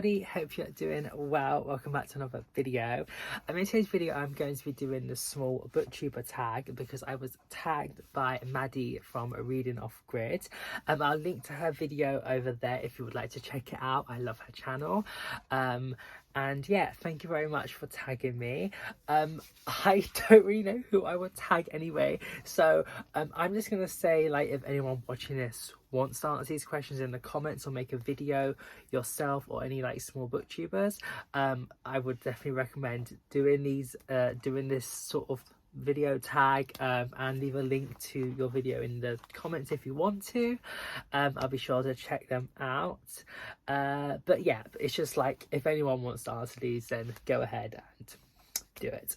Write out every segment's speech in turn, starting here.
everybody, hope you're doing well. Welcome back to another video. In today's video I'm going to be doing the small booktuber tag because I was tagged by Maddie from Reading Off Grid. I'll link to her video over there if you would like to check it out. I love her channel. And yeah, thank you very much for tagging me. I don't really know who I would tag anyway, so I'm just gonna say, like, if anyone watching this wants to answer these questions in the comments or make a video yourself, or any like small booktubers, I would definitely recommend doing this sort of video tag, and leave a link to your video in the comments if you want to. I'll be sure to check them out, but yeah, it's just like, if anyone wants to answer these, then go ahead and do it.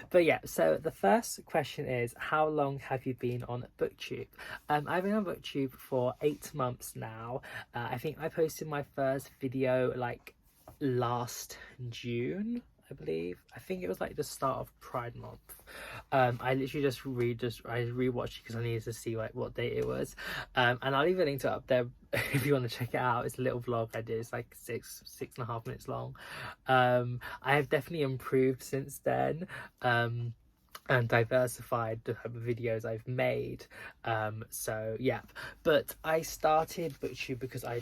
But yeah, so the first question is, how long have you been on booktube? I've been on booktube for 8 months now. I think I posted my first video like last June, I believe. I think it was like the start of Pride Month. I literally I rewatched it because I needed to see like what date it was, and I'll leave a link to it up there if you want to check it out. It's a little vlog I did. It's like six and a half minutes long. I have definitely improved since then, and diversified the type of videos I've made. So yeah, but I started booktube because I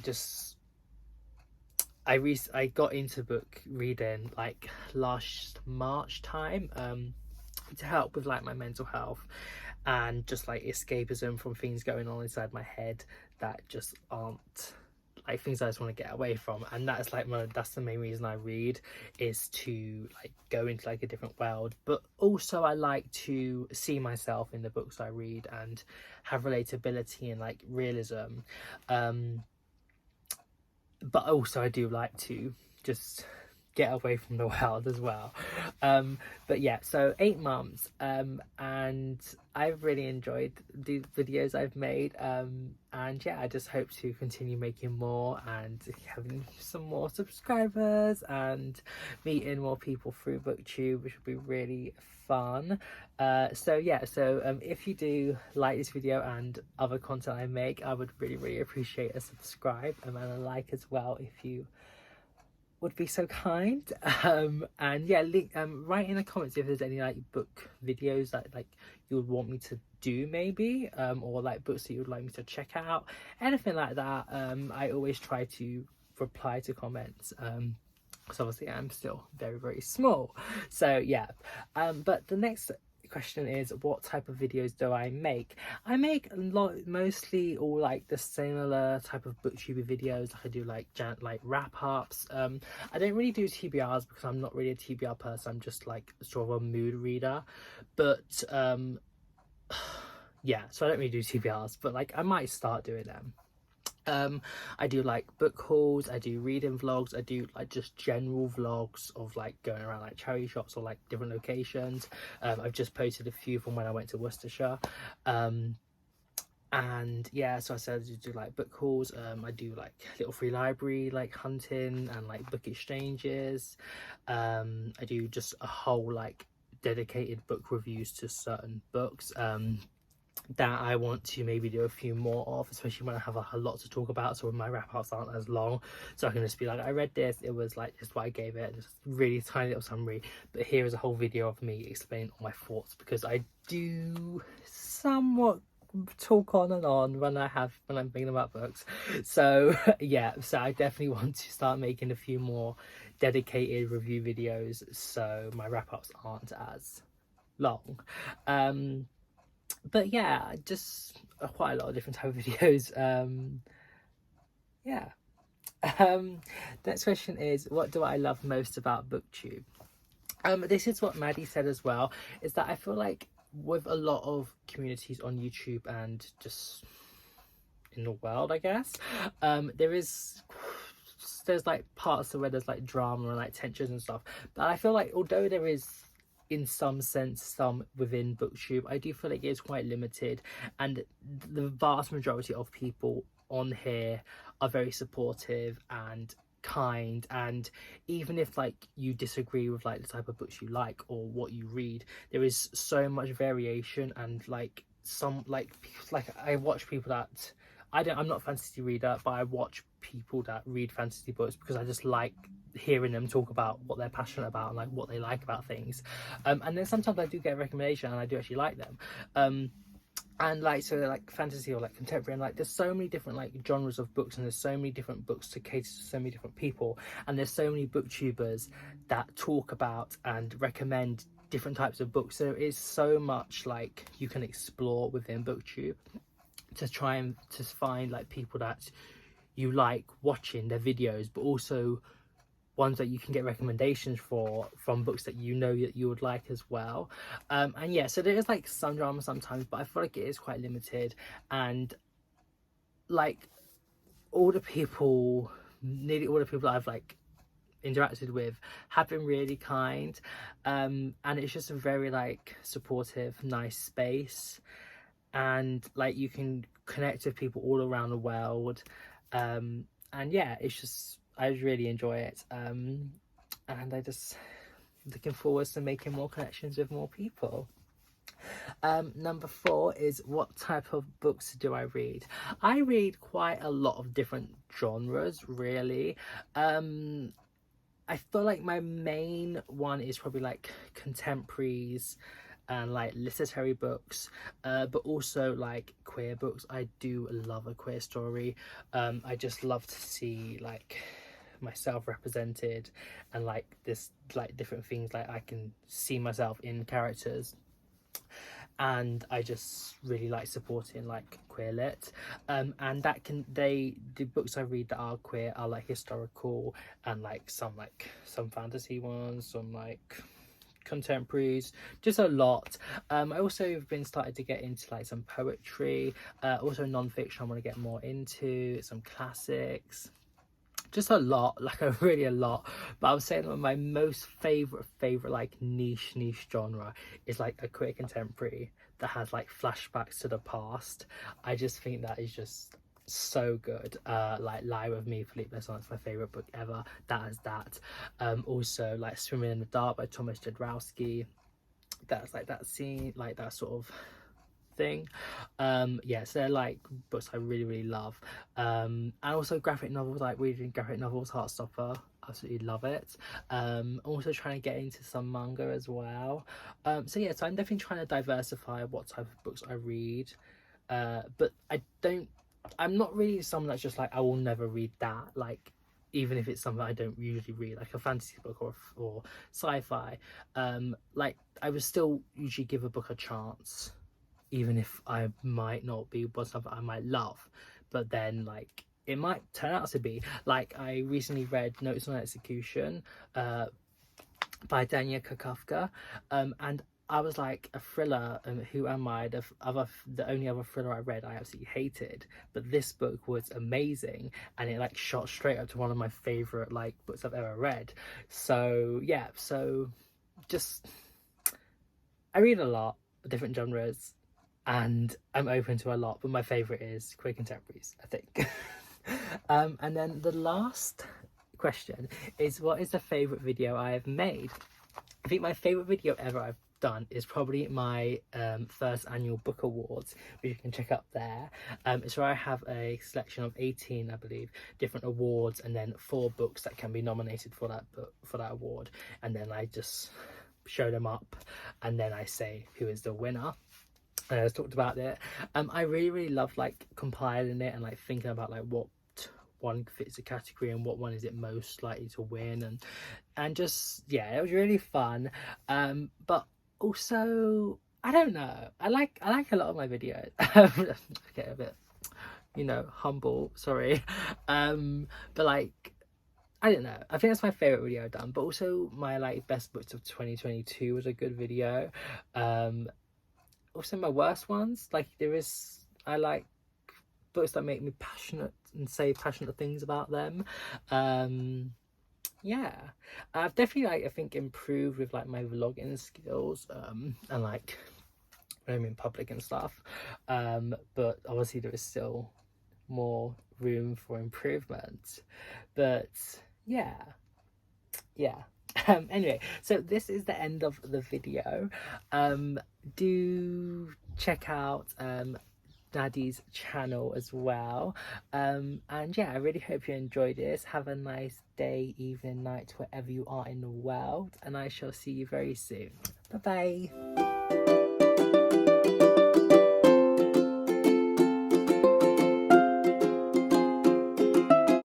got into book reading like last March time, to help with like my mental health and just like escapism from things going on inside my head that just aren't like things I just want to get away from. And that's like that's the main reason I read, is to like go into like a different world, but also I like to see myself in the books I read and have relatability and like realism. But also I do like to just get away from the world as well. But yeah, so 8 months, and I've really enjoyed the videos I've made, and yeah, I just hope to continue making more and having some more subscribers and meeting more people through booktube, which would be really fun. So yeah, so if you do like this video and other content I make, I would really appreciate a subscribe and a like as well if you would be so kind. And yeah, write in the comments if there's any like book videos that like you would want me to do maybe, or like books that you would like me to check out, anything like that. I always try to reply to comments, because obviously I'm still very small. So yeah, but the next question is, what type of videos do I make? I make mostly all like the similar type of booktube videos. Like I do like wrap-ups. I don't really do TBRs because I'm not really a TBR person. I'm just like sort of a mood reader, but yeah, so I don't really do TBRs, but like I might start doing them. I do like book hauls, I do reading vlogs, I do like just general vlogs of like going around like charity shops or like different locations. I've just posted a few from when I went to Worcestershire. And yeah, so I said I do like book hauls. I do like little free library like hunting and like book exchanges. I do just a whole like dedicated book reviews to certain books that I want to maybe do a few more of, especially when I have a lot to talk about, so when my wrap-ups aren't as long, so I can just be like, I read this, it was like just what I gave it, just really tiny little summary, but here is a whole video of me explaining all my thoughts, because I do somewhat talk on and on when I'm thinking about books. So yeah, so I definitely want to start making a few more dedicated review videos so my wrap-ups aren't as long. But yeah, just quite a lot of different type of videos. Yeah. Next question is, what do I love most about booktube? This is what Maddie said as well, is that I feel like with a lot of communities on YouTube and just in the world, I guess, there's like parts of where there's like drama and like tensions and stuff, but I feel like although there is in some sense some within booktube, I do feel like it's quite limited, and the vast majority of people on here are very supportive and kind, and even if like you disagree with like the type of books you like or what you read, there is so much variation, and like some like I watch people that I'm not a fantasy reader, but I watch people that read fantasy books because I just like hearing them talk about what they're passionate about and like what they like about things. And then sometimes I do get a recommendation and I do actually like them. And like, so like fantasy or like contemporary, and like there's so many different like genres of books, and there's so many different books to cater to so many different people, and there's so many booktubers that talk about and recommend different types of books. So it's so much like you can explore within booktube to try and to find like people that you like watching their videos, but also ones that you can get recommendations for from books that you know that you would like as well. And yeah, so there is like some drama sometimes, but I feel like it is quite limited, and like nearly all the people that I've like interacted with have been really kind, and it's just a very like supportive, nice space, and like you can connect with people all around the world, and yeah, it's just, I really enjoy it, and I just looking forward to making more connections with more people. Number 4 is, what type of books do I read? I read quite a lot of different genres, really. I feel like my main one is probably like contemporaries and like literary books, but also like queer books. I do love a queer story. I just love to see like myself represented, and like this like different things, like I can see myself in characters, and I just really like supporting like queer lit, and that can, the books I read that are queer are like historical, and like some fantasy ones, some like contemporaries, just a lot. I also have been started to get into like some poetry, also non-fiction I want to get more into, some classics, just a lot, like really a lot. But I would say that my most favorite like niche genre is like a queer contemporary that has like flashbacks to the past. I just think that is just so good. Like Lie With Me, Philippe Besant's my favorite book ever. That is that. Also like Swimming in the Dark by Thomas Jadrowski. That's like that scene, like that sort of thing. Yeah, so they're like books I really love. And also graphic novels, like reading graphic novels, Heartstopper, absolutely love it. Also trying to get into some manga as well. So yeah, so I'm definitely trying to diversify what type of books I read, but I'm not really someone that's just like, I will never read that, like even if it's something I don't usually read, like a fantasy book or sci-fi. Like I would still usually give a book a chance, even if I might not be something I might love, but then like it might turn out to be. Like I recently read Notes on Execution by Daniel Kakafka, and I was like, a thriller, who am I? The only other thriller I read I absolutely hated, but this book was amazing, and it like shot straight up to one of my favorite like books I've ever read. So yeah, so just I read a lot of different genres, and I'm open to a lot, but my favorite is queer contemporaries, I think. And then the last question is, what is the favorite video I have made? I think my favorite video ever I've done is probably my first annual book awards, which you can check up there. It's where I have a selection of 18, I believe, different awards, and then 4 books that can be nominated for that book, for that award, and then I just show them up, and then I say who is the winner. I was talked about it. I really love like compiling it and like thinking about like what one fits the category and what one is it most likely to win, and just, yeah, it was really fun. But also, I don't know, I like a lot of my videos. Get a bit, humble, sorry. But like, I don't know, I think that's my favorite video I've done. But also my like best books of 2022 was a good video. Also my worst ones, like I like books that make me passionate and say passionate things about them. Yeah, I've definitely like, I think, improved with like my vlogging skills, and like when I'm in public and stuff, but obviously there is still more room for improvement. But yeah. Anyway, so this is the end of the video. Do check out Maddie's channel as well. And yeah, I really hope you enjoyed this. Have a nice day, evening, night, wherever you are in the world, and I shall see you very soon. Bye bye.